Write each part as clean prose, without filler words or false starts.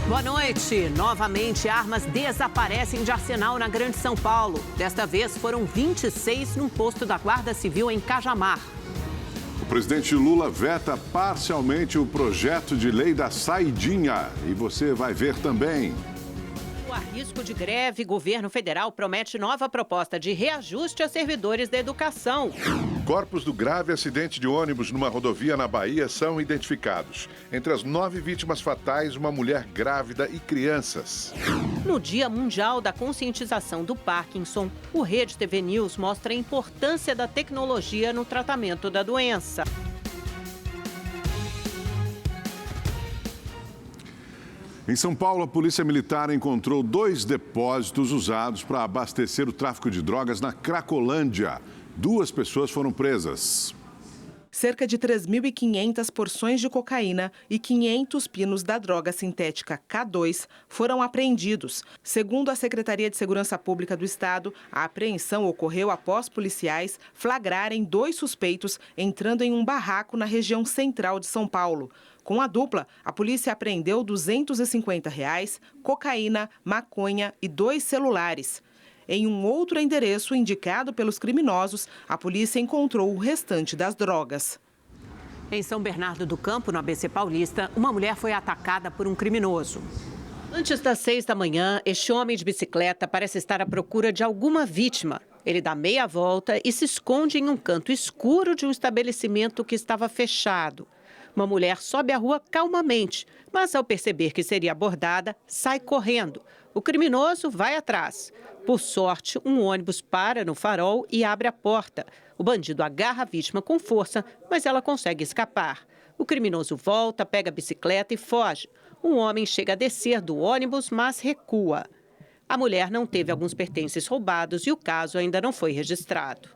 Boa noite. Novamente, armas desaparecem de arsenal na Grande São Paulo. Desta vez, foram 26 num posto da Guarda Civil em Cajamar. O presidente Lula veta parcialmente o projeto de lei da saidinha. E você vai ver também. A risco de greve, governo federal promete nova proposta de reajuste a servidores da educação. Corpos do grave acidente de ônibus numa rodovia na Bahia são identificados. Entre as 9 vítimas fatais, uma mulher grávida e crianças. No Dia Mundial da Conscientização do Parkinson, o Rede TV News mostra a importância da tecnologia no tratamento da doença. Em São Paulo, a Polícia Militar encontrou 2 depósitos usados para abastecer o tráfico de drogas na Cracolândia. 2 pessoas foram presas. Cerca de 3.500 porções de cocaína e 500 pinos da droga sintética K2 foram apreendidos. Segundo a Secretaria de Segurança Pública do Estado, a apreensão ocorreu após policiais flagrarem 2 suspeitos entrando em um barraco na região central de São Paulo. Com a dupla, a polícia apreendeu R$ 250, cocaína, maconha e 2 celulares. Em um outro endereço indicado pelos criminosos, a polícia encontrou o restante das drogas. Em São Bernardo do Campo, no ABC Paulista, uma mulher foi atacada por um criminoso. Antes das 6 da manhã, este homem de bicicleta parece estar à procura de alguma vítima. Ele dá meia volta e se esconde em um canto escuro de um estabelecimento que estava fechado. Uma mulher sobe a rua calmamente, mas ao perceber que seria abordada, sai correndo. O criminoso vai atrás. Por sorte, um ônibus para no farol e abre a porta. O bandido agarra a vítima com força, mas ela consegue escapar. O criminoso volta, pega a bicicleta e foge. Um homem chega a descer do ônibus, mas recua. A mulher não teve alguns pertences roubados e o caso ainda não foi registrado.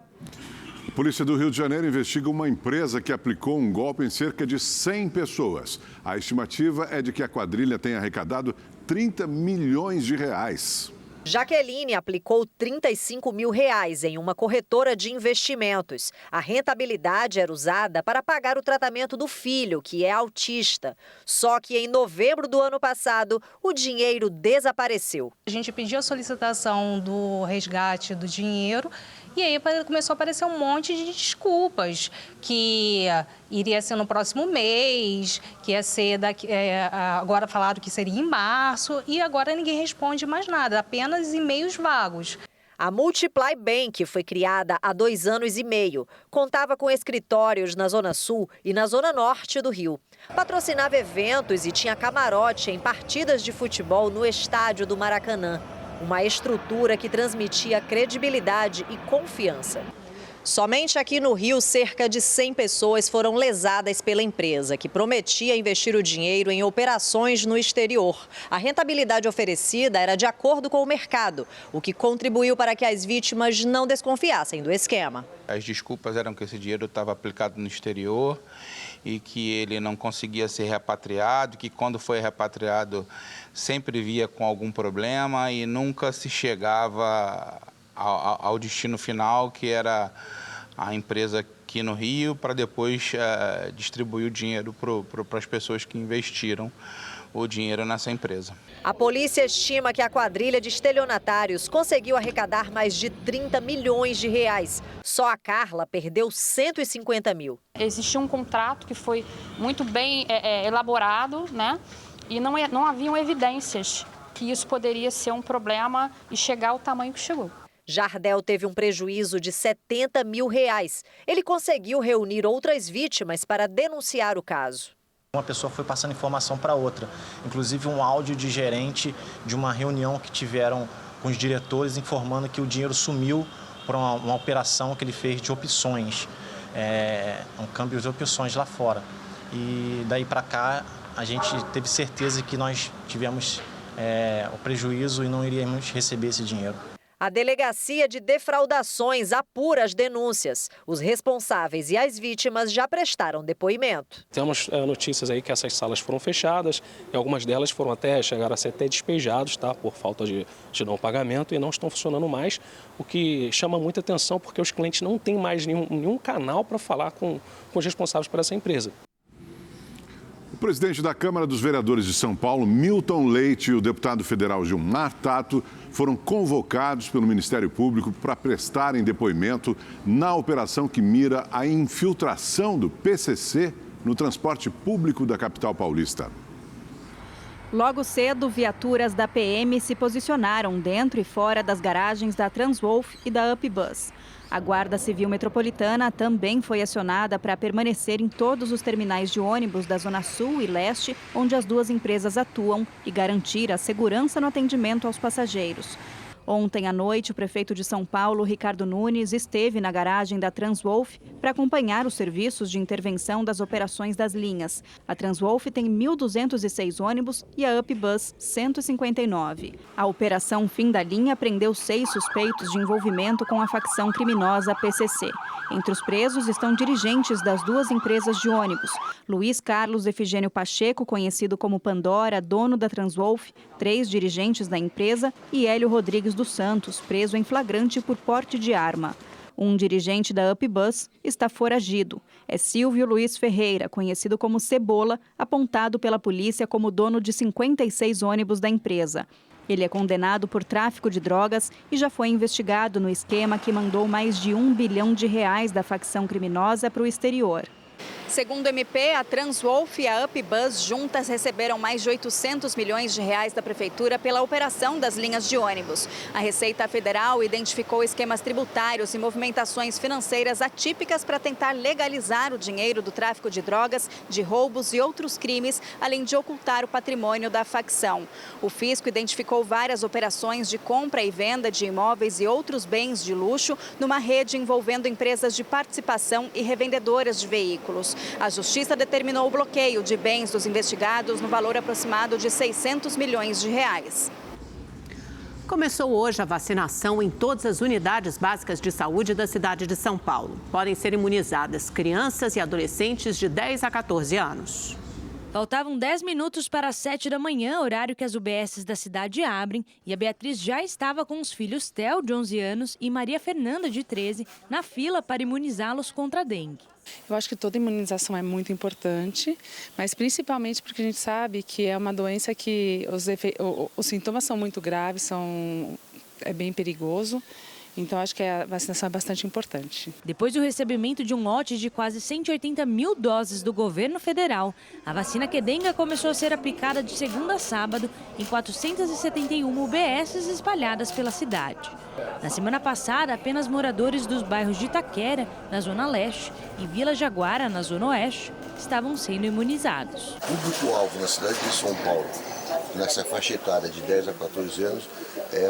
A Polícia do Rio de Janeiro investiga uma empresa que aplicou um golpe em cerca de 100 pessoas. A estimativa é de que a quadrilha tenha arrecadado 30 milhões de reais. Jaqueline aplicou R$35 mil em uma corretora de investimentos. A rentabilidade era usada para pagar o tratamento do filho, que é autista. Só que em novembro do ano passado, o dinheiro desapareceu. A gente pediu a solicitação do resgate do dinheiro e aí começou a aparecer um monte de desculpas, que iria ser no próximo mês, que ia ser agora falaram que seria em março e agora ninguém responde mais nada, apenas e-mails vagos. A Multiply Bank foi criada há 2 anos e meio. Contava com escritórios na Zona Sul e na Zona Norte do Rio. Patrocinava eventos e tinha camarote em partidas de futebol no estádio do Maracanã. Uma estrutura que transmitia credibilidade e confiança. Somente aqui no Rio, cerca de 100 pessoas foram lesadas pela empresa, que prometia investir o dinheiro em operações no exterior. A rentabilidade oferecida era de acordo com o mercado, o que contribuiu para que as vítimas não desconfiassem do esquema. As desculpas eram que esse dinheiro estava aplicado no exterior e que ele não conseguia ser repatriado, que quando foi repatriado sempre via com algum problema e nunca se chegava ao destino final, que era a empresa aqui no Rio, para depois distribuir o dinheiro para as pessoas que investiram o dinheiro nessa empresa. A polícia estima que a quadrilha de estelionatários conseguiu arrecadar mais de 30 milhões de reais. Só a Carla perdeu 150 mil. Existia um contrato que foi muito bem elaborado, né? E não haviam evidências que isso poderia ser um problema e chegar ao tamanho que chegou. Jardel teve um prejuízo de 70 mil reais. Ele conseguiu reunir outras vítimas para denunciar o caso. Uma pessoa foi passando informação para outra, inclusive um áudio de gerente de uma reunião que tiveram com os diretores informando que o dinheiro sumiu para uma operação que ele fez de opções, um câmbio de opções lá fora. E daí para cá a gente teve certeza que nós tivemos o prejuízo e não iríamos receber esse dinheiro. A Delegacia de Defraudações apura as denúncias. Os responsáveis e as vítimas já prestaram depoimento. Temos notícias aí que essas salas foram fechadas e algumas delas chegaram a ser até despejados, tá, por falta de não pagamento e não estão funcionando mais, o que chama muita atenção porque os clientes não têm mais nenhum canal para falar com os responsáveis por essa empresa. O O presidente da Câmara dos Vereadores de São Paulo, Milton Leite, e o deputado federal Gilmar Tato foram convocados pelo Ministério Público para prestarem depoimento na operação que mira a infiltração do PCC no transporte público da capital paulista. Logo cedo, viaturas da PM se posicionaram dentro e fora das garagens da Transwolf e da UpBus. A Guarda Civil Metropolitana também foi acionada para permanecer em todos os terminais de ônibus da Zona Sul e Leste, onde as duas empresas atuam, e garantir a segurança no atendimento aos passageiros. Ontem à noite, o prefeito de São Paulo, Ricardo Nunes, esteve na garagem da Transwolf para acompanhar os serviços de intervenção das operações das linhas. A Transwolf tem 1.206 ônibus e a UpBus 159. A operação Fim da Linha prendeu 6 suspeitos de envolvimento com a facção criminosa PCC. Entre os presos estão dirigentes das duas empresas de ônibus: Luiz Carlos Efigênio Pacheco, conhecido como Pandora, dono da Transwolf, 3 dirigentes da empresa, e Hélio Rodrigues dos Santos, preso em flagrante por porte de arma. Um dirigente da UpBus está foragido. É Silvio Luiz Ferreira, conhecido como Cebola, apontado pela polícia como dono de 56 ônibus da empresa. Ele é condenado por tráfico de drogas e já foi investigado no esquema que mandou mais de R$1 bilhão da facção criminosa para o exterior. Segundo o MP, a Transwolf e a UpBus juntas receberam mais de R$800 milhões da Prefeitura pela operação das linhas de ônibus. A Receita Federal identificou esquemas tributários e movimentações financeiras atípicas para tentar legalizar o dinheiro do tráfico de drogas, de roubos e outros crimes, além de ocultar o patrimônio da facção. O fisco identificou várias operações de compra e venda de imóveis e outros bens de luxo numa rede envolvendo empresas de participação e revendedoras de veículos. A Justiça determinou o bloqueio de bens dos investigados no valor aproximado de R$600 milhões. Começou hoje a vacinação em todas as unidades básicas de saúde da cidade de São Paulo. Podem ser imunizadas crianças e adolescentes de 10 a 14 anos. Faltavam 10 minutos para as 7 da manhã, horário que as UBSs da cidade abrem, e a Beatriz já estava com os filhos Theo, de 11 anos, e Maria Fernanda, de 13, na fila para imunizá-los contra a dengue. Eu acho que toda imunização é muito importante, mas principalmente porque a gente sabe que é uma doença que os sintomas são muito graves, é bem perigoso. Então, acho que a vacinação é bastante importante. Depois do recebimento de um lote de quase 180 mil doses do governo federal, a vacina Qdenga começou a ser aplicada de segunda a sábado em 471 UBSs espalhadas pela cidade. Na semana passada, apenas moradores dos bairros de Itaquera, na Zona Leste, e Vila Jaguara, na Zona Oeste, estavam sendo imunizados. O público-alvo na cidade de São Paulo, nessa faixa etária de 10 a 14 anos, é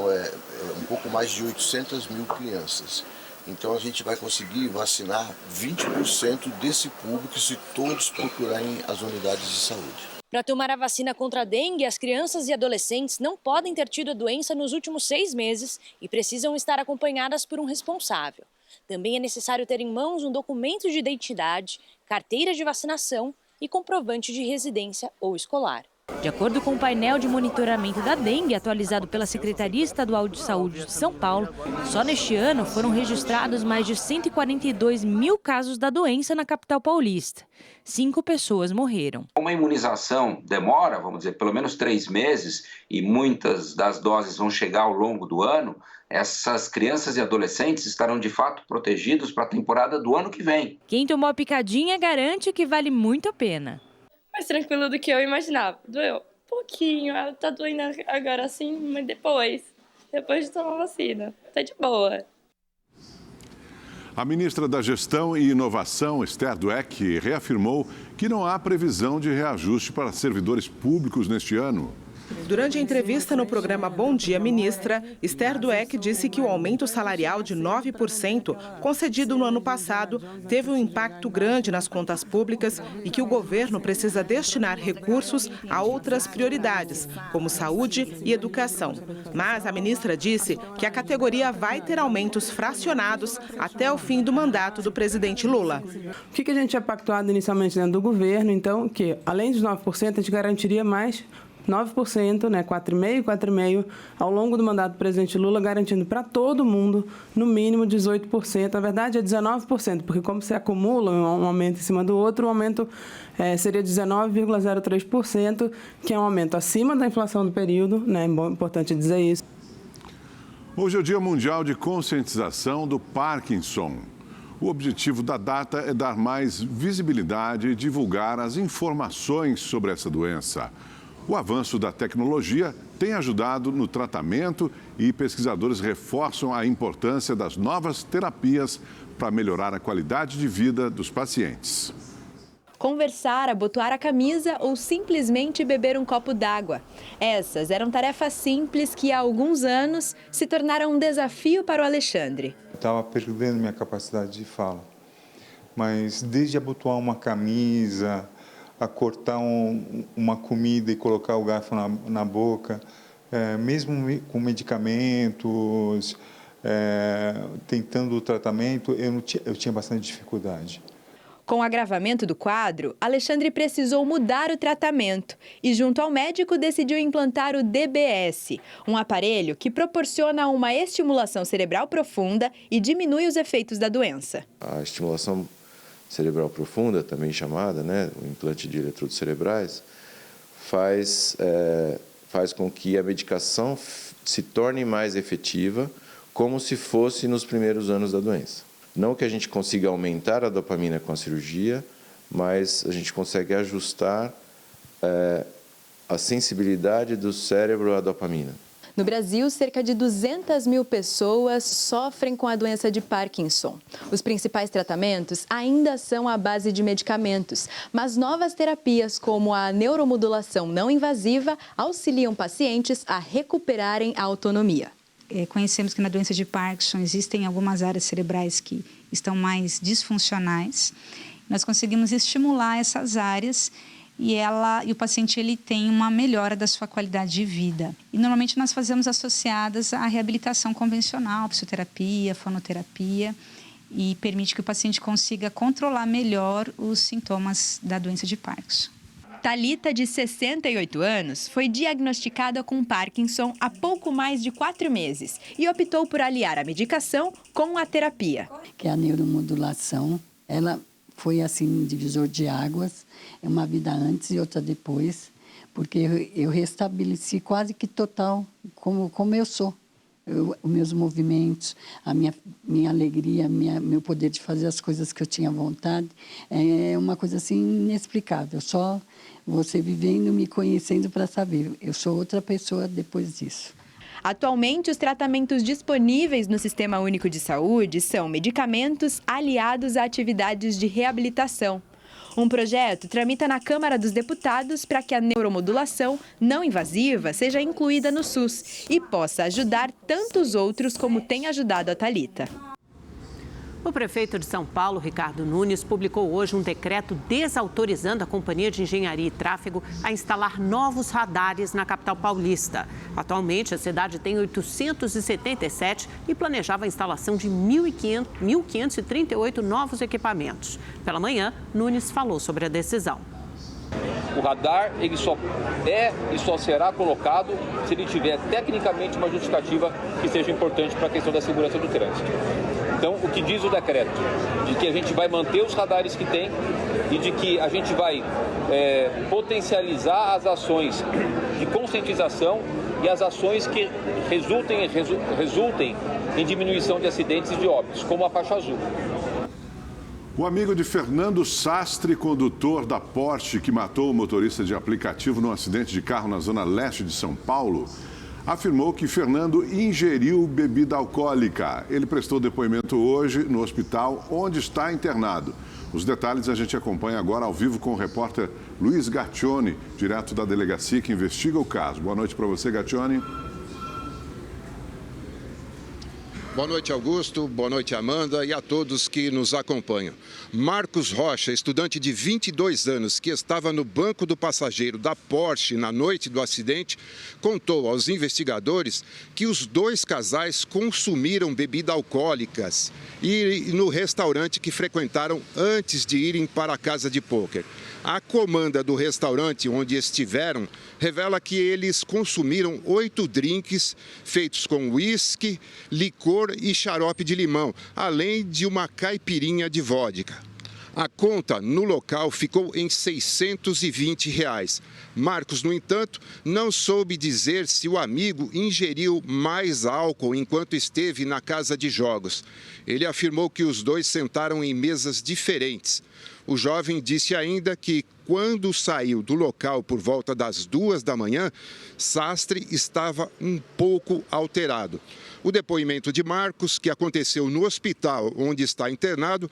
um pouco mais de 800 mil crianças. Então a gente vai conseguir vacinar 20% desse público se todos procurarem as unidades de saúde. Para tomar a vacina contra a dengue, as crianças e adolescentes não podem ter tido a doença nos últimos 6 meses e precisam estar acompanhadas por um responsável. Também é necessário ter em mãos um documento de identidade, carteira de vacinação e comprovante de residência ou escolar. De acordo com o painel de monitoramento da dengue atualizado pela Secretaria Estadual de Saúde de São Paulo, só neste ano foram registrados mais de 142 mil casos da doença na capital paulista. 5 pessoas morreram. Uma imunização demora, vamos dizer, pelo menos 3 meses, e muitas das doses vão chegar ao longo do ano. Essas crianças e adolescentes estarão de fato protegidos para a temporada do ano que vem. Quem tomou a picadinha garante que vale muito a pena. Mais tranquilo do que eu imaginava. Doeu um pouquinho, ela tá doendo agora assim, mas depois de tomar a vacina, tá de boa. A ministra da Gestão e Inovação, Esther Dweck, reafirmou que não há previsão de reajuste para servidores públicos neste ano. Durante a entrevista no programa Bom Dia Ministra, Esther Dweck disse que o aumento salarial de 9% concedido no ano passado teve um impacto grande nas contas públicas e que o governo precisa destinar recursos a outras prioridades, como saúde e educação. Mas a ministra disse que a categoria vai ter aumentos fracionados até o fim do mandato do presidente Lula. O que a gente tinha pactuado inicialmente dentro do governo, então, que além dos 9%, a gente garantiria mais 9%, né, 4,5%, ao longo do mandato do presidente Lula, garantindo para todo mundo, no mínimo 18%. Na verdade, é 19%, porque como se acumula um aumento em cima do outro, o aumento seria 19,03%, que é um aumento acima da inflação do período, né, é importante dizer isso. Hoje é o Dia Mundial de Conscientização do Parkinson. O objetivo da data é dar mais visibilidade e divulgar as informações sobre essa doença. O avanço da tecnologia tem ajudado no tratamento e pesquisadores reforçam a importância das novas terapias para melhorar a qualidade de vida dos pacientes. Conversar, abotoar a camisa ou simplesmente beber um copo d'água. Essas eram tarefas simples que há alguns anos se tornaram um desafio para o Alexandre. Estava perdendo minha capacidade de fala, mas desde abotoar uma camisa, a cortar uma comida e colocar o garfo na boca, mesmo com medicamentos, tentando o tratamento, eu tinha bastante dificuldade. Com o agravamento do quadro, Alexandre precisou mudar o tratamento e, junto ao médico, decidiu implantar o DBS, um aparelho que proporciona uma estimulação cerebral profunda e diminui os efeitos da doença. A estimulação cerebral profunda, também chamada, né, o implante de eletrodos cerebrais, faz com que a medicação se torne mais efetiva, como se fosse nos primeiros anos da doença. Não que a gente consiga aumentar a dopamina com a cirurgia, mas a gente consegue ajustar a sensibilidade do cérebro à dopamina. No Brasil, cerca de 200 mil pessoas sofrem com a doença de Parkinson. Os principais tratamentos ainda são à base de medicamentos, mas novas terapias como a neuromodulação não invasiva auxiliam pacientes a recuperarem a autonomia. Conhecemos que na doença de Parkinson existem algumas áreas cerebrais que estão mais disfuncionais. Nós conseguimos estimular essas áreas e o paciente ele tem uma melhora da sua qualidade de vida. E normalmente nós fazemos associadas à reabilitação convencional, psicoterapia, fonoterapia, e permite que o paciente consiga controlar melhor os sintomas da doença de Parkinson. Thalita, de 68 anos, foi diagnosticada com Parkinson há pouco mais de 4 meses e optou por aliar a medicação com a terapia. Que é a neuromodulação, ela foi assim, divisor de águas, é uma vida antes e outra depois, porque eu restabeleci quase que total como eu sou. Os meus movimentos, a minha alegria, meu poder de fazer as coisas que eu tinha vontade, é uma coisa assim inexplicável. Só você vivendo, me conhecendo para saber. Eu sou outra pessoa depois disso. Atualmente, os tratamentos disponíveis no Sistema Único de Saúde são medicamentos aliados a atividades de reabilitação. Um projeto tramita na Câmara dos Deputados para que a neuromodulação não invasiva seja incluída no SUS e possa ajudar tantos outros como tem ajudado a Thalita. O prefeito de São Paulo, Ricardo Nunes, publicou hoje um decreto desautorizando a Companhia de Engenharia e Tráfego a instalar novos radares na capital paulista. Atualmente, a cidade tem 877 e planejava a instalação de 1.538 novos equipamentos. Pela manhã, Nunes falou sobre a decisão. O radar ele só será colocado se ele tiver tecnicamente uma justificativa que seja importante para a questão da segurança do trânsito. Então, o que diz o decreto? De que a gente vai manter os radares que tem e de que a gente vai potencializar as ações de conscientização e as ações que resultem em diminuição de acidentes e de óbitos, como a faixa azul. O amigo de Fernando Sastre, condutor da Porsche que matou o motorista de aplicativo num acidente de carro na zona leste de São Paulo, afirmou que Fernando ingeriu bebida alcoólica. Ele prestou depoimento hoje no hospital onde está internado. Os detalhes a gente acompanha agora ao vivo com o repórter Luiz Gaccioni, direto da delegacia que investiga o caso. Boa noite para você, Gaccioni. Boa noite, Augusto. Boa noite, Amanda, e a todos que nos acompanham. Marcos Rocha, estudante de 22 anos, que estava no banco do passageiro da Porsche na noite do acidente, contou aos investigadores que os dois casais consumiram bebidas alcoólicas e no restaurante que frequentaram antes de irem para a casa de pôquer. A comanda do restaurante onde estiveram revela que eles consumiram 8 drinks feitos com uísque, licor e xarope de limão, além de uma caipirinha de vodka. A conta no local ficou em R$ 620. Marcos, no entanto, não soube dizer se o amigo ingeriu mais álcool enquanto esteve na casa de jogos. Ele afirmou que os dois sentaram em mesas diferentes. O jovem disse ainda que, quando saiu do local por volta das 2 da manhã, Sastre estava um pouco alterado. O depoimento de Marcos, que aconteceu no hospital onde está internado,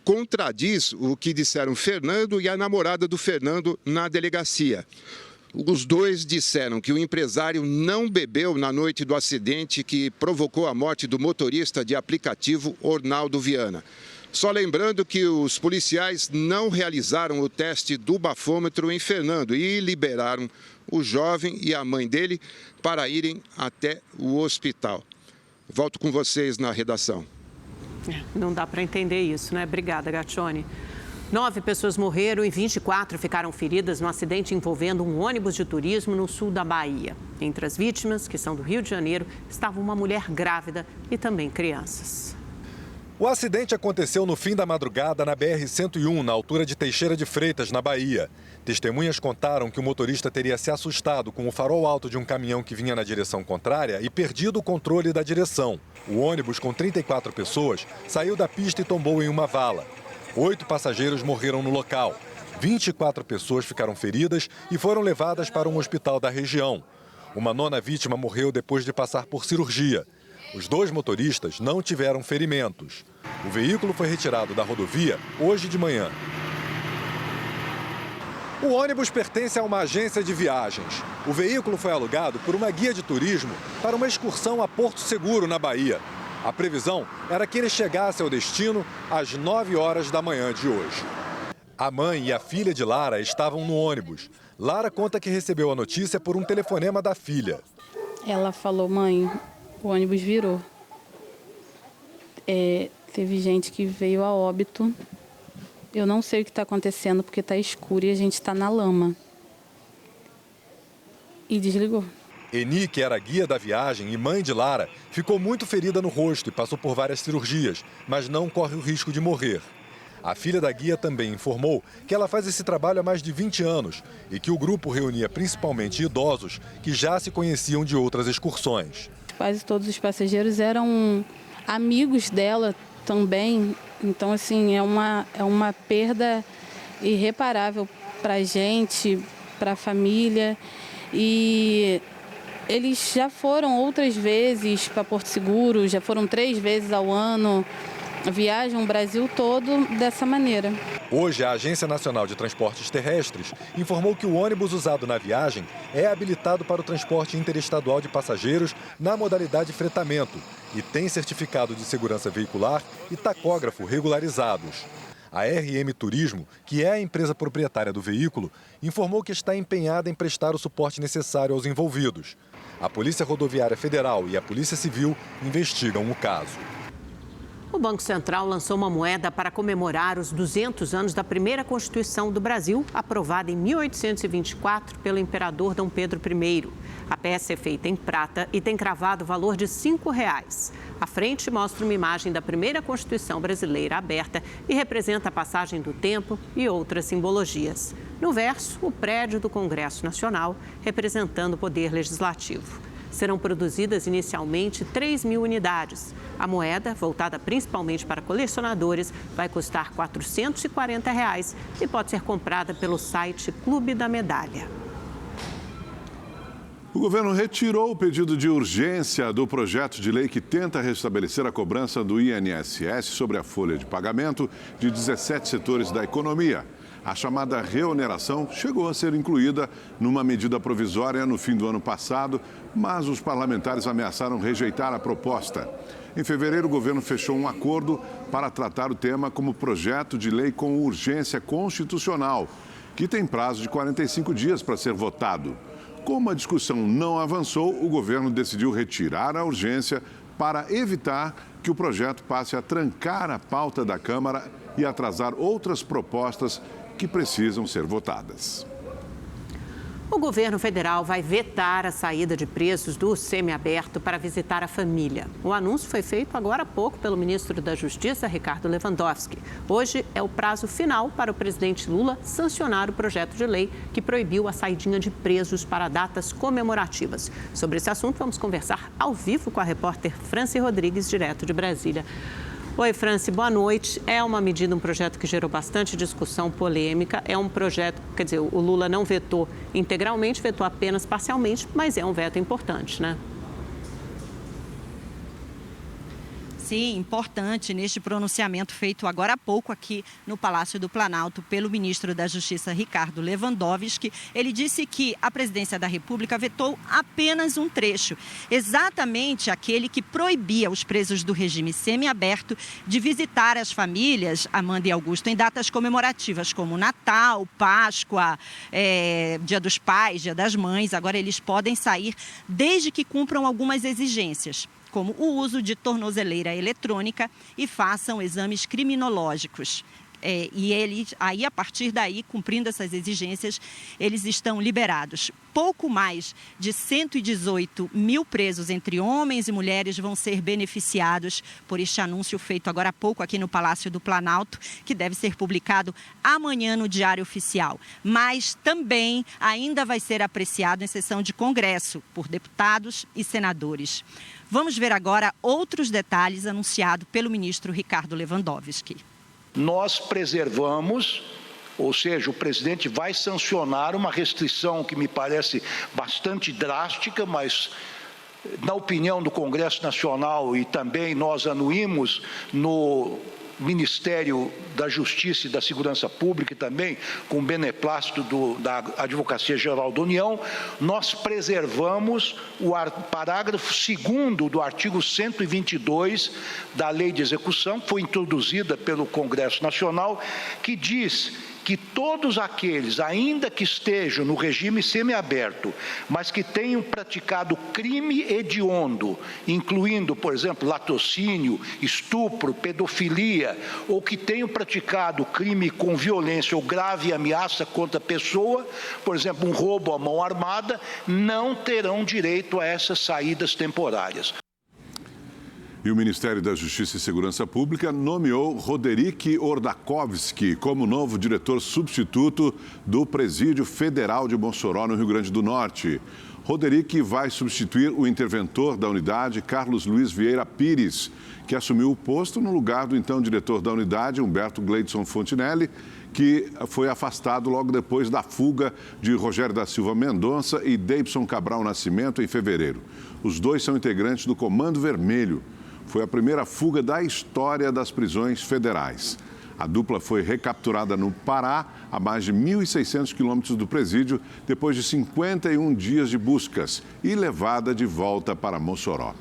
contradiz o que disseram Fernando e a namorada do Fernando na delegacia. Os dois disseram que o empresário não bebeu na noite do acidente que provocou a morte do motorista de aplicativo Ornaldo Viana. Só lembrando que os policiais não realizaram o teste do bafômetro em Fernando e liberaram o jovem e a mãe dele para irem até o hospital. Volto com vocês na redação. Não dá para entender isso, né? Obrigada, Gaccione. 9 pessoas morreram e 24 ficaram feridas no acidente envolvendo um ônibus de turismo no sul da Bahia. Entre as vítimas, que são do Rio de Janeiro, estava uma mulher grávida e também crianças. O acidente aconteceu no fim da madrugada na BR-101, na altura de Teixeira de Freitas, na Bahia. Testemunhas contaram que o motorista teria se assustado com o farol alto de um caminhão que vinha na direção contrária e perdido o controle da direção. O ônibus, com 34 pessoas, saiu da pista e tombou em uma vala. 8 passageiros morreram no local. 24 pessoas ficaram feridas e foram levadas para um hospital da região. Uma 9ª vítima morreu depois de passar por cirurgia. Os 2 motoristas não tiveram ferimentos. O veículo foi retirado da rodovia hoje de manhã. O ônibus pertence a uma agência de viagens. O veículo foi alugado por uma guia de turismo para uma excursão a Porto Seguro, na Bahia. A previsão era que ele chegasse ao destino às 9 horas da manhã de hoje. A mãe e a filha de Lara estavam no ônibus. Lara conta que recebeu a notícia por um telefonema da filha. Ela falou: mãe, o ônibus virou. Teve gente que veio a óbito. Eu não sei o que está acontecendo porque está escuro e a gente está na lama. E desligou. Eni, que era guia da viagem e mãe de Lara, ficou muito ferida no rosto e passou por várias cirurgias, mas não corre o risco de morrer. A filha da guia também informou que ela faz esse trabalho há mais de 20 anos e que o grupo reunia principalmente idosos que já se conheciam de outras excursões. Quase todos os passageiros eram amigos dela também. Então, assim, é uma perda irreparável para a gente, para a família. E eles já foram outras vezes para Porto Seguro, já foram 3 vezes ao ano, viajam o Brasil todo dessa maneira. Hoje, a Agência Nacional de Transportes Terrestres informou que o ônibus usado na viagem é habilitado para o transporte interestadual de passageiros na modalidade fretamento e tem certificado de segurança veicular e tacógrafo regularizados. A RM Turismo, que é a empresa proprietária do veículo, informou que está empenhada em prestar o suporte necessário aos envolvidos. A Polícia Rodoviária Federal e a Polícia Civil investigam o caso. O Banco Central lançou uma moeda para comemorar os 200 anos da primeira Constituição do Brasil, aprovada em 1824 pelo imperador Dom Pedro I. A peça é feita em prata e tem cravado o valor de R$ 5. A frente mostra uma imagem da primeira Constituição brasileira aberta e representa a passagem do tempo e outras simbologias. No verso, o prédio do Congresso Nacional, representando o Poder Legislativo. Serão produzidas inicialmente 3.000 unidades. A moeda, voltada principalmente para colecionadores, vai custar R$ 440 e pode ser comprada pelo site Clube da Medalha. O governo retirou o pedido de urgência do projeto de lei que tenta restabelecer a cobrança do INSS sobre a folha de pagamento de 17 setores da economia. A chamada reoneração chegou a ser incluída numa medida provisória no fim do ano passado, mas os parlamentares ameaçaram rejeitar a proposta. Em fevereiro, o governo fechou um acordo para tratar o tema como projeto de lei com urgência constitucional, que tem prazo de 45 dias para ser votado. Como a discussão não avançou, o governo decidiu retirar a urgência para evitar que o projeto passe a trancar a pauta da Câmara e atrasar outras propostas que precisam ser votadas. O governo federal vai vetar a saída de presos do semiaberto para visitar a família. O anúncio foi feito agora há pouco pelo ministro da Justiça, Ricardo Lewandowski. Hoje é o prazo final para o presidente Lula sancionar o projeto de lei que proibiu a saidinha de presos para datas comemorativas. Sobre esse assunto, vamos conversar ao vivo com a repórter Franci Rodrigues, direto de Brasília. Oi, Franci, boa noite. É uma medida, um projeto que gerou bastante discussão, polêmica. É um projeto, quer dizer, o Lula não vetou integralmente, vetou apenas parcialmente, mas é um veto importante, né? Sim, importante neste pronunciamento feito agora há pouco aqui no Palácio do Planalto pelo ministro da Justiça, Ricardo Lewandowski. Ele disse que a presidência da República vetou apenas um trecho, exatamente aquele que proibia os presos do regime semiaberto de visitar as famílias, Amanda e Augusto, em datas comemorativas como Natal, Páscoa, Dia dos Pais, Dia das Mães. Agora eles podem sair desde que cumpram algumas exigências, como o uso de tornozeleira eletrônica e façam exames criminológicos. E eles, aí, a partir daí, cumprindo essas exigências, eles estão liberados. Pouco mais de 118 mil presos entre homens e mulheres vão ser beneficiados por este anúncio feito agora há pouco aqui no Palácio do Planalto, que deve ser publicado amanhã no Diário Oficial. Mas também ainda vai ser apreciado em sessão de Congresso por deputados e senadores. Vamos ver agora outros detalhes anunciados pelo ministro Ricardo Lewandowski. Nós preservamos, ou seja, o presidente vai sancionar uma restrição que me parece bastante drástica, mas na opinião do Congresso Nacional e também nós anuímos no Ministério da Justiça e da Segurança Pública e também com o beneplácito da Advocacia Geral da União, nós preservamos o parágrafo 2º do artigo 122 da Lei de Execução, que foi introduzida pelo Congresso Nacional, que diz que todos aqueles, ainda que estejam no regime semiaberto, mas que tenham praticado crime hediondo, incluindo, por exemplo, latrocínio, estupro, pedofilia, ou que tenham praticado crime com violência ou grave ameaça contra a pessoa, por exemplo, um roubo à mão armada, não terão direito a essas saídas temporárias. E o Ministério da Justiça e Segurança Pública nomeou Roderick Ordakovski como novo diretor substituto do Presídio Federal de Mossoró, no Rio Grande do Norte. Roderick vai substituir o interventor da unidade, Carlos Luiz Vieira Pires, que assumiu o posto no lugar do então diretor da unidade, Humberto Gleidson Fontinelli, que foi afastado logo depois da fuga de Rogério da Silva Mendonça e Deibson Cabral Nascimento em fevereiro. Os dois são integrantes do Comando Vermelho. Foi a primeira fuga da história das prisões federais. A dupla foi recapturada no Pará, a mais de 1.600 quilômetros do presídio, depois de 51 dias de buscas e levada de volta para Mossoró.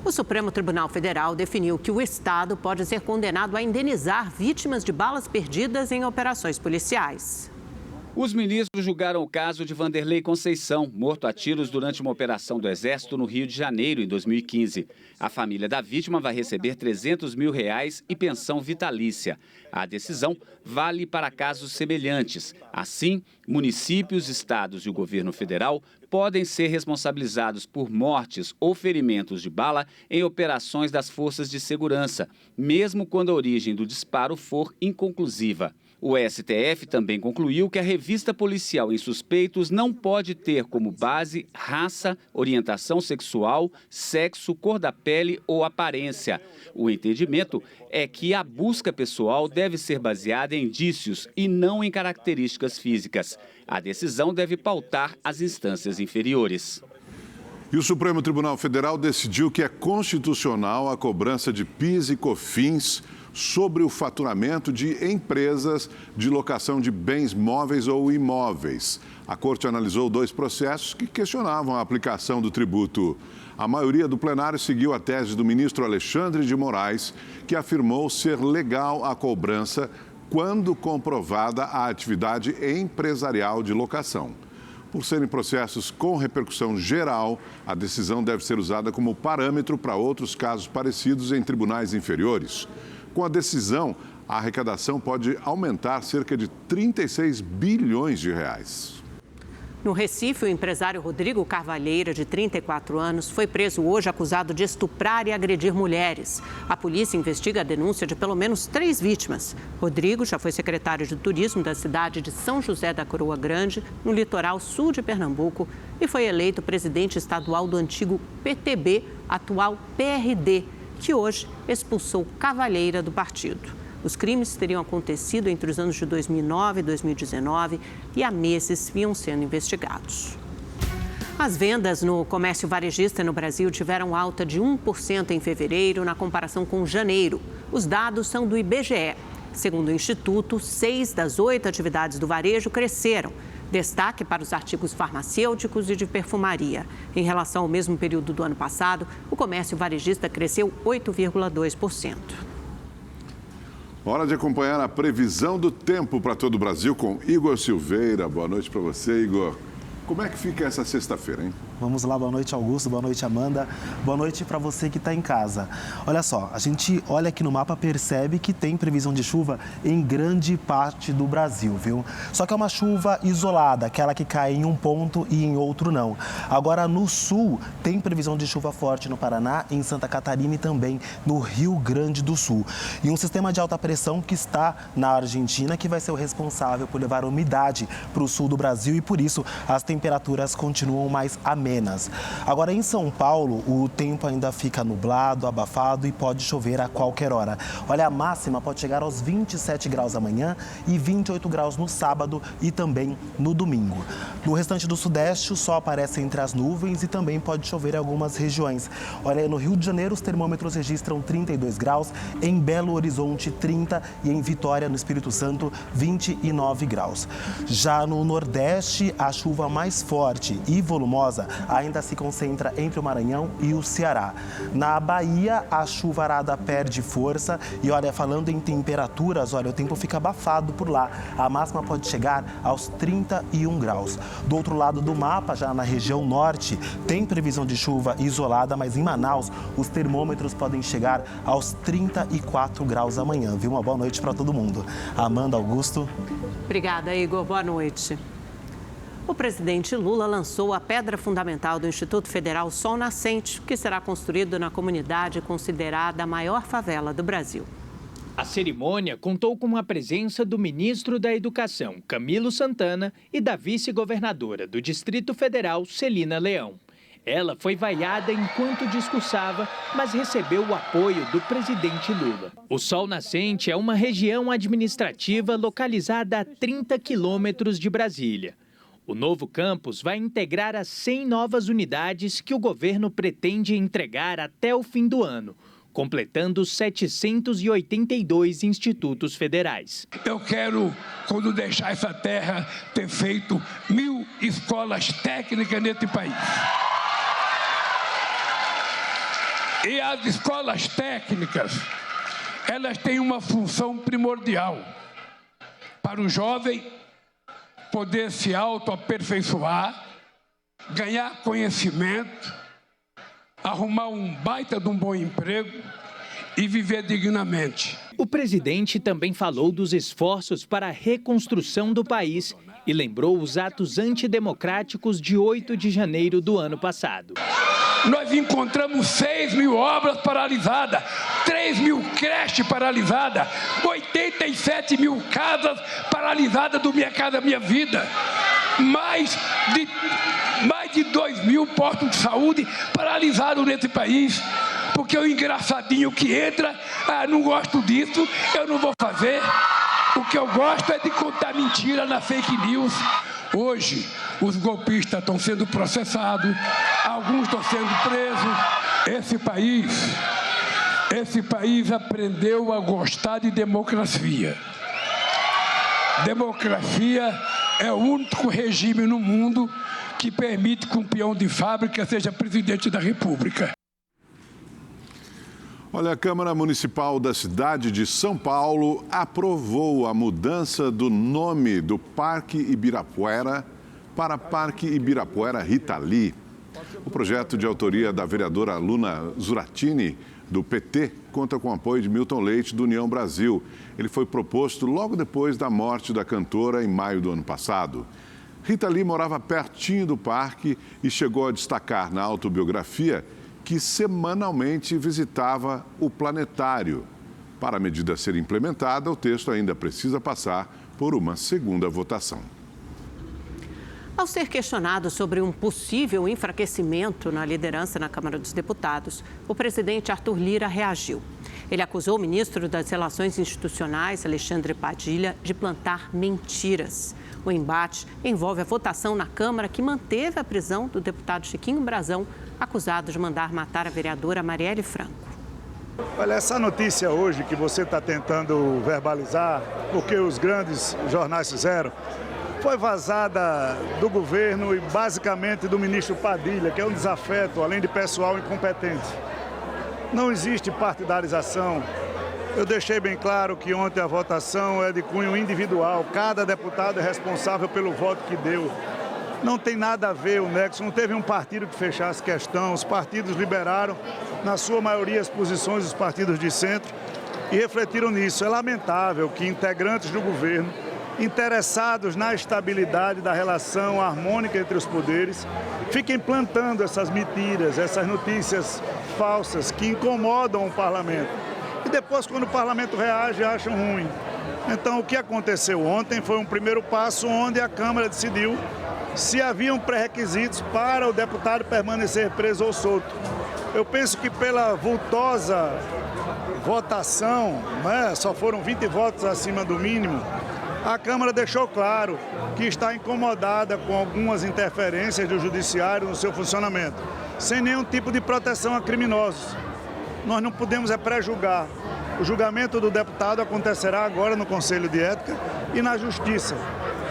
O Supremo Tribunal Federal definiu que o Estado pode ser condenado a indenizar vítimas de balas perdidas em operações policiais. Os ministros julgaram o caso de Vanderlei Conceição, morto a tiros durante uma operação do Exército no Rio de Janeiro, em 2015. A família da vítima vai receber R$300 mil e pensão vitalícia. A decisão vale para casos semelhantes. Assim, municípios, estados e o governo federal podem ser responsabilizados por mortes ou ferimentos de bala em operações das forças de segurança, mesmo quando a origem do disparo for inconclusiva. O STF também concluiu que a revista policial em suspeitos não pode ter como base raça, orientação sexual, sexo, cor da pele ou aparência. O entendimento é que a busca pessoal deve ser baseada em indícios e não em características físicas. A decisão deve pautar as instâncias inferiores. E o Supremo Tribunal Federal decidiu que é constitucional a cobrança de PIS e COFINS sobre o faturamento de empresas de locação de bens móveis ou imóveis. A Corte analisou 2 processos que questionavam a aplicação do tributo. A maioria do plenário seguiu a tese do ministro Alexandre de Moraes, que afirmou ser legal a cobrança quando comprovada a atividade empresarial de locação. Por serem processos com repercussão geral, a decisão deve ser usada como parâmetro para outros casos parecidos em tribunais inferiores. Com a decisão, A arrecadação pode aumentar cerca de 36 bilhões de reais. No Recife, o empresário Rodrigo Carvalheira, de 34 anos, foi preso hoje acusado de estuprar e agredir mulheres. A polícia investiga a denúncia de pelo menos 3 vítimas. Rodrigo já foi secretário de Turismo da cidade de São José da Coroa Grande, no litoral sul de Pernambuco, e foi eleito presidente estadual do antigo PTB, atual PRD, que hoje expulsou Carvalheira do partido. Os crimes teriam acontecido entre os anos de 2009 e 2019 e há meses vinham sendo investigados. As vendas no comércio varejista no Brasil tiveram alta de 1% em fevereiro na comparação com janeiro. Os dados são do IBGE. Segundo o Instituto, 6 das 8 atividades do varejo cresceram. Destaque para os artigos farmacêuticos e de perfumaria. Em relação ao mesmo período do ano passado, o comércio varejista cresceu 8,2%. Hora de acompanhar a previsão do tempo para todo o Brasil com Igor Silveira. Boa noite para você, Igor. Como é que fica essa sexta-feira, hein? Vamos lá, boa noite, Augusto, boa noite, Amanda. Boa noite para você que está em casa. Olha só, a gente olha aqui no mapa, percebe que tem previsão de chuva em grande parte do Brasil, viu? Só que é uma chuva isolada, aquela que cai em um ponto e em outro não. Agora, no sul, tem previsão de chuva forte no Paraná, em Santa Catarina e também no Rio Grande do Sul. E um sistema de alta pressão que está na Argentina, que vai ser o responsável por levar umidade para o sul do Brasil e, por isso, as temperaturas continuam mais amenas. Agora, em São Paulo, o tempo ainda fica nublado, abafado e pode chover a qualquer hora. Olha, a máxima pode chegar aos 27 graus amanhã e 28 graus no sábado e também no domingo. No restante do sudeste, o sol aparece entre as nuvens e também pode chover em algumas regiões. Olha, no Rio de Janeiro, os termômetros registram 32 graus, em Belo Horizonte, 30 e em Vitória, no Espírito Santo, 29 graus. Já no Nordeste, a chuva mais forte e volumosa ainda se concentra entre o Maranhão e o Ceará. Na Bahia, a chuvarada perde força e, olha, falando em temperaturas, olha, o tempo fica abafado por lá. A máxima pode chegar aos 31 graus. Do outro lado do mapa, já na região norte, tem previsão de chuva isolada, mas em Manaus, os termômetros podem chegar aos 34 graus amanhã, viu? Uma boa noite para todo mundo. Amanda, Augusto. Obrigada, Igor. Boa noite. O presidente Lula lançou a pedra fundamental do Instituto Federal Sol Nascente, que será construído na comunidade considerada a maior favela do Brasil. A cerimônia contou com a presença do ministro da Educação, Camilo Santana, e da vice-governadora do Distrito Federal, Celina Leão. Ela foi vaiada enquanto discursava, mas recebeu o apoio do presidente Lula. O Sol Nascente é uma região administrativa localizada a 30 quilômetros de Brasília. O novo campus vai integrar as 100 novas unidades que o governo pretende entregar até o fim do ano, completando 782 institutos federais. Eu quero, quando deixar essa terra, ter feito 1000 escolas técnicas nesse país. E as escolas técnicas, elas têm uma função primordial para o jovem poder se autoaperfeiçoar, ganhar conhecimento, arrumar um baita de um bom emprego e viver dignamente. O presidente também falou dos esforços para a reconstrução do país e lembrou os atos antidemocráticos de 8 de janeiro do ano passado. Nós encontramos 6.000 obras paralisadas, 3.000 creches paralisadas, 87.000 casas paralisadas do Minha Casa Minha Vida, mais de 2.000 postos de saúde paralisados nesse país, porque o engraçadinho que entra, não gosto disso, eu não vou fazer. O que eu gosto é de contar mentira na fake news. Hoje, os golpistas estão sendo processados, alguns estão sendo presos. Esse país aprendeu a gostar de democracia. Democracia é o único regime no mundo que permite que um peão de fábrica seja presidente da República. Olha, a Câmara Municipal da cidade de São Paulo aprovou a mudança do nome do Parque Ibirapuera para Parque Ibirapuera Rita Lee. O projeto de autoria da vereadora Luna Zuratini do PT, conta com o apoio de Milton Leite, do União Brasil. Ele foi proposto logo depois da morte da cantora, em maio do ano passado. Rita Lee morava pertinho do parque e chegou a destacar na autobiografia que semanalmente visitava o planetário. Para a medida ser implementada, o texto ainda precisa passar por uma segunda votação. Ao ser questionado sobre um possível enfraquecimento na liderança na Câmara dos Deputados, o presidente Arthur Lira reagiu. Ele acusou o ministro das Relações Institucionais, Alexandre Padilha, de plantar mentiras. O embate envolve a votação na Câmara que manteve a prisão do deputado Chiquinho Brazão, acusado de mandar matar a vereadora Marielle Franco. Olha, essa notícia hoje que você está tentando verbalizar, porque os grandes jornais fizeram, foi vazada do governo e basicamente do ministro Padilha, que é um desafeto, além de pessoal incompetente. Não existe partidarização. Eu deixei bem claro que ontem a votação é de cunho individual. Cada deputado é responsável pelo voto que deu. Não tem nada a ver o nexo, não teve um partido que fechasse questão. Os partidos liberaram, na sua maioria, as posições dos partidos de centro e refletiram nisso. É lamentável que integrantes do governo, interessados na estabilidade da relação harmônica entre os poderes, fiquem plantando essas mentiras, essas notícias falsas que incomodam o parlamento. E depois, quando o parlamento reage, acham ruim. Então, o que aconteceu ontem foi um primeiro passo onde a Câmara decidiu se haviam pré-requisitos para o deputado permanecer preso ou solto. Eu penso que pela vultosa votação, né, só foram 20 votos acima do mínimo, a Câmara deixou claro que está incomodada com algumas interferências do Judiciário no seu funcionamento, sem nenhum tipo de proteção a criminosos. Nós não podemos pré-julgar. O julgamento do deputado acontecerá agora no Conselho de Ética e na Justiça.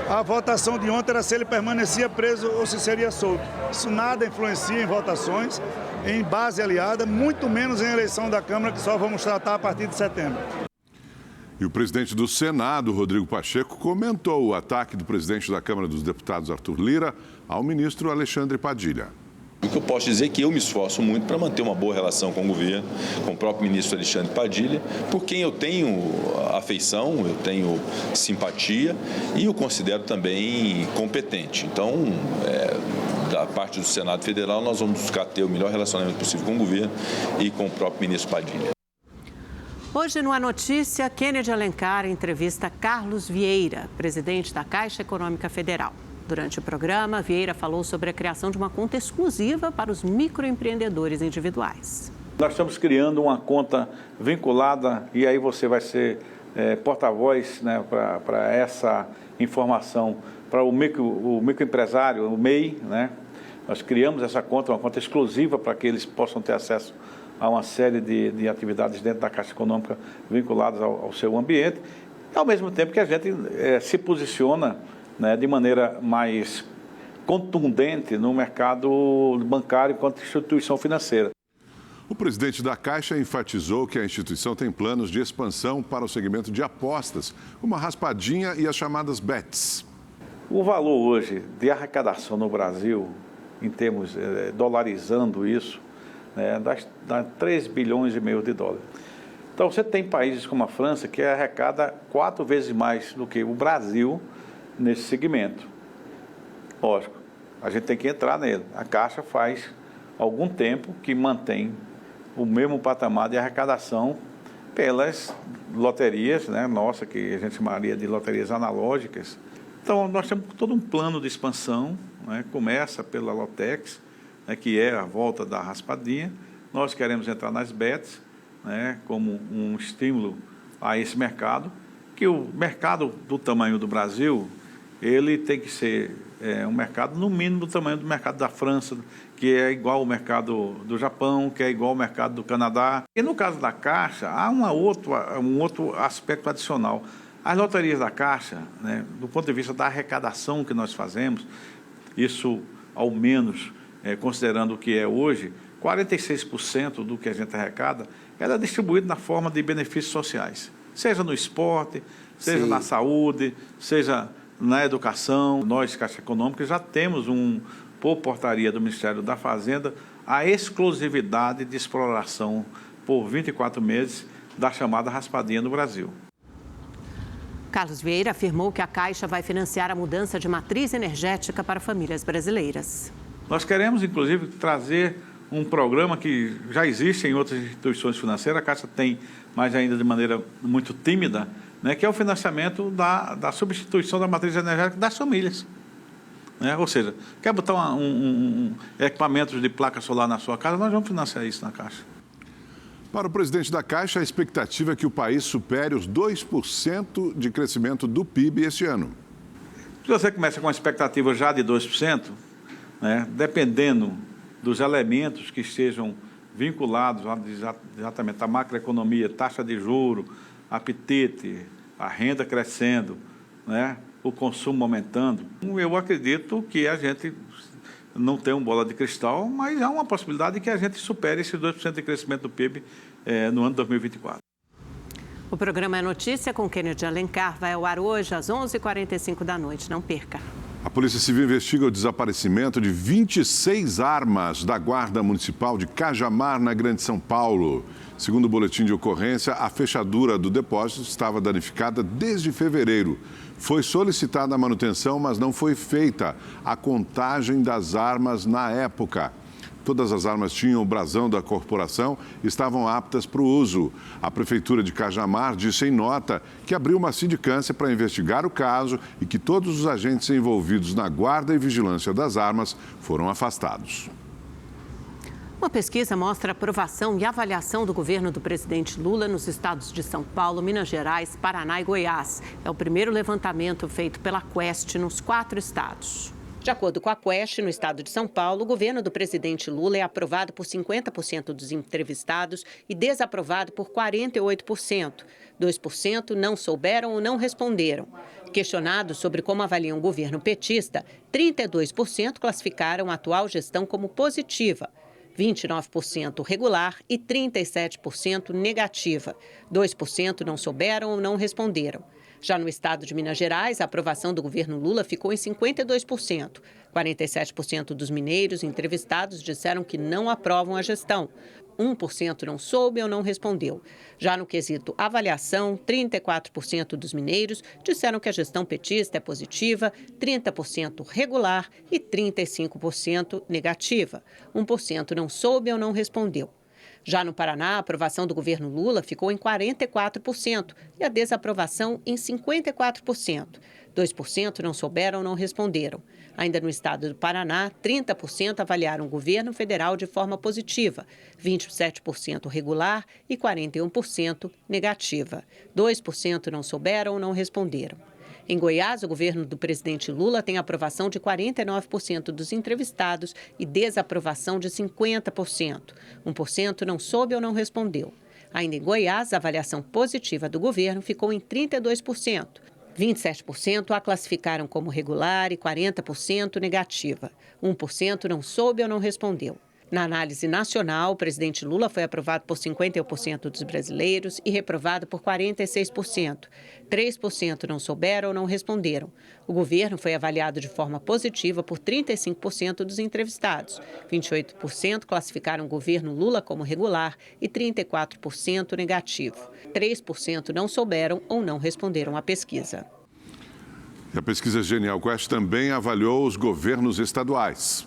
A votação de ontem era se ele permanecia preso ou se seria solto. Isso nada influencia em votações, em base aliada, muito menos em eleição da Câmara, que só vamos tratar a partir de setembro. E o presidente do Senado, Rodrigo Pacheco, comentou o ataque do presidente da Câmara dos Deputados, Arthur Lira, ao ministro Alexandre Padilha. O que eu posso dizer é que eu me esforço muito para manter uma boa relação com o governo, com o próprio ministro Alexandre Padilha, por quem eu tenho afeição, eu tenho simpatia e o considero também competente. Então, da parte do Senado Federal, nós vamos buscar ter o melhor relacionamento possível com o governo e com o próprio ministro Padilha. Hoje, no A Notícia, Kennedy Alencar entrevista Carlos Vieira, presidente da Caixa Econômica Federal. Durante o programa, Vieira falou sobre a criação de uma conta exclusiva para os microempreendedores individuais. Nós estamos criando uma conta vinculada e aí você vai ser porta-voz, né, para essa informação para o microempresário, o MEI, né? Nós criamos essa conta, uma conta exclusiva para que eles possam ter acesso a uma série de atividades dentro da Caixa Econômica vinculadas ao seu ambiente, ao mesmo tempo que a gente se posiciona, né, de maneira mais contundente no mercado bancário quanto instituição financeira. O presidente da Caixa enfatizou que a instituição tem planos de expansão para o segmento de apostas, como a raspadinha e as chamadas bets. O valor hoje de arrecadação no Brasil, em termos dolarizando isso, dá 3 bilhões e meio de dólares. Então você tem países como a França que arrecada 4 vezes mais do que o Brasil nesse segmento. Lógico, a gente tem que entrar nele. A Caixa faz algum tempo que mantém o mesmo patamar de arrecadação pelas loterias, né, nossa, que a gente chamaria de loterias analógicas. Então nós temos todo um plano de expansão, né, começa pela Lotex, né, que é a volta da raspadinha. Nós queremos entrar nas bets, né, como um estímulo a esse mercado, que o mercado do tamanho do Brasil, ele tem que ser um mercado no mínimo do tamanho do mercado da França, que é igual ao mercado do Japão, que é igual ao mercado do Canadá. E no caso da Caixa, há um outro aspecto adicional. As loterias da Caixa, né, do ponto de vista da arrecadação que nós fazemos, isso ao menos, considerando o que é hoje, 46% do que a gente arrecada, ela é distribuído na forma de benefícios sociais, seja no esporte, seja na saúde, seja na educação. Nós, Caixa Econômica, já temos por portaria do Ministério da Fazenda, a exclusividade de exploração por 24 meses da chamada raspadinha no Brasil. Carlos Vieira afirmou que a Caixa vai financiar a mudança de matriz energética para famílias brasileiras. Nós queremos, inclusive, trazer um programa que já existe em outras instituições financeiras, a Caixa tem, mas ainda de maneira muito tímida, né, que é o financiamento da substituição da matriz energética das famílias. Né? Ou seja, quer botar equipamentos de placa solar na sua casa, nós vamos financiar isso na Caixa. Para o presidente da Caixa, a expectativa é que o país supere os 2% de crescimento do PIB este ano. Se você começa com uma expectativa já de 2%, né, dependendo dos elementos que estejam vinculados exatamente à macroeconomia, taxa de juros, apetite, a renda crescendo, né, o consumo aumentando, eu acredito que a gente não tem uma bola de cristal, mas há uma possibilidade de que a gente supere esses 2% de crescimento do PIB no ano de 2024. O programa É Notícia com Kennedy Alencar vai ao ar hoje às 11h45 da noite. Não perca. A Polícia Civil investiga o desaparecimento de 26 armas da Guarda Municipal de Cajamar, na Grande São Paulo. Segundo o boletim de ocorrência, a fechadura do depósito estava danificada desde fevereiro. Foi solicitada a manutenção, mas não foi feita a contagem das armas na época. Todas as armas tinham o brasão da corporação e estavam aptas para o uso. A Prefeitura de Cajamar disse em nota que abriu uma sindicância para investigar o caso e que todos os agentes envolvidos na guarda e vigilância das armas foram afastados. Uma pesquisa mostra a aprovação e avaliação do governo do presidente Lula nos estados de São Paulo, Minas Gerais, Paraná e Goiás. É o primeiro levantamento feito pela Quest nos 4 estados. De acordo com a Quest, no estado de São Paulo, o governo do presidente Lula é aprovado por 50% dos entrevistados e desaprovado por 48%. 2% não souberam ou não responderam. Questionados sobre como avaliam o governo petista, 32% classificaram a atual gestão como positiva, 29% regular e 37% negativa. 2% não souberam ou não responderam. Já no estado de Minas Gerais, a aprovação do governo Lula ficou em 52%. 47% dos mineiros entrevistados disseram que não aprovam a gestão. 1% não soube ou não respondeu. Já no quesito avaliação, 34% dos mineiros disseram que a gestão petista é positiva, 30% regular e 35% negativa. 1% não soube ou não respondeu. Já no Paraná, a aprovação do governo Lula ficou em 44% e a desaprovação em 54%. 2% não souberam ou não responderam. Ainda no estado do Paraná, 30% avaliaram o governo federal de forma positiva, 27% regular e 41% negativa. 2% não souberam ou não responderam. Em Goiás, o governo do presidente Lula tem aprovação de 49% dos entrevistados e desaprovação de 50%. 1% não soube ou não respondeu. Ainda em Goiás, a avaliação positiva do governo ficou em 32%. 27% a classificaram como regular e 40% negativa. 1% não soube ou não respondeu. Na análise nacional, o presidente Lula foi aprovado por 51% dos brasileiros e reprovado por 46%. 3% não souberam ou não responderam. O governo foi avaliado de forma positiva por 35% dos entrevistados. 28% classificaram o governo Lula como regular e 34% negativo. 3% não souberam ou não responderam à pesquisa. E a pesquisa Genial Quest também avaliou os governos estaduais.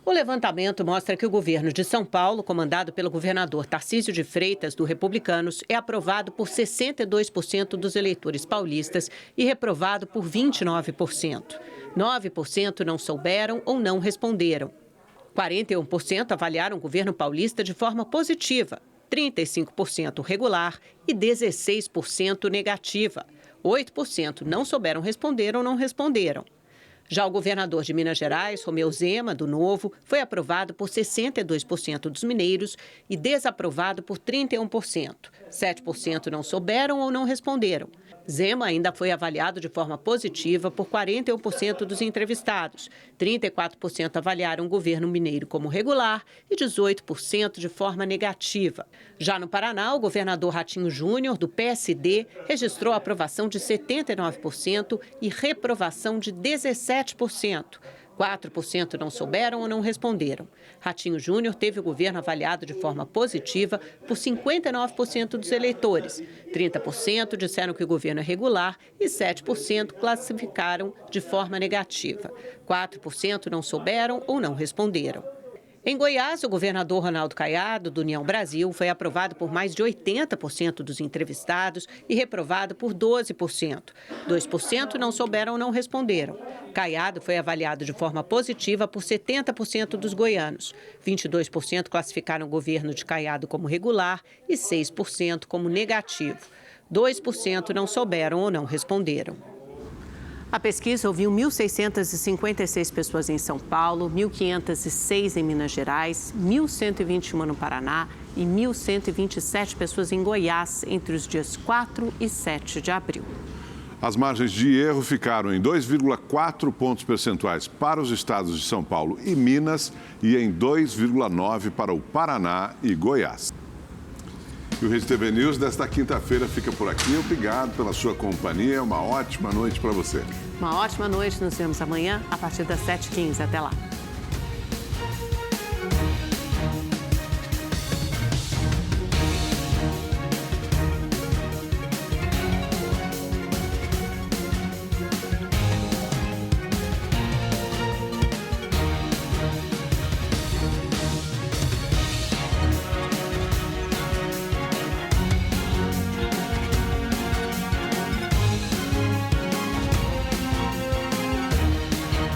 O levantamento mostra que o governo de São Paulo, comandado pelo governador Tarcísio de Freitas, do Republicanos, é aprovado por 62% dos eleitores paulistas e reprovado por 29%. 9% não souberam ou não responderam. 41% avaliaram o governo paulista de forma positiva, 35% regular e 16% negativa. 8% não souberam responder ou não responderam. Já o governador de Minas Gerais, Romeu Zema, do Novo, foi aprovado por 62% dos mineiros e desaprovado por 31%. 7% não souberam ou não responderam. Zema ainda foi avaliado de forma positiva por 41% dos entrevistados. 34% avaliaram o governo mineiro como regular e 18% de forma negativa. Já no Paraná, o governador Ratinho Júnior, do PSD, registrou a aprovação de 79% e reprovação de 17%. 4% não souberam ou não responderam. Ratinho Júnior teve o governo avaliado de forma positiva por 59% dos eleitores. 30% disseram que o governo é regular e 7% classificaram de forma negativa. 4% não souberam ou não responderam. Em Goiás, o governador Ronaldo Caiado, do União Brasil, foi aprovado por mais de 80% dos entrevistados e reprovado por 12%. 2% não souberam ou não responderam. Caiado foi avaliado de forma positiva por 70% dos goianos. 22% classificaram o governo de Caiado como regular e 6% como negativo. 2% não souberam ou não responderam. A pesquisa ouviu 1.656 pessoas em São Paulo, 1.506 em Minas Gerais, 1.121 no Paraná e 1.127 pessoas em Goiás entre os dias 4 e 7 de abril. As margens de erro ficaram em 2,4 pontos percentuais para os estados de São Paulo e Minas e em 2,9 para o Paraná e Goiás. E o Rede TV News desta quinta-feira fica por aqui. Obrigado pela sua companhia. Uma ótima noite para você. Uma ótima noite. Nos vemos amanhã a partir das 7h15. Até lá.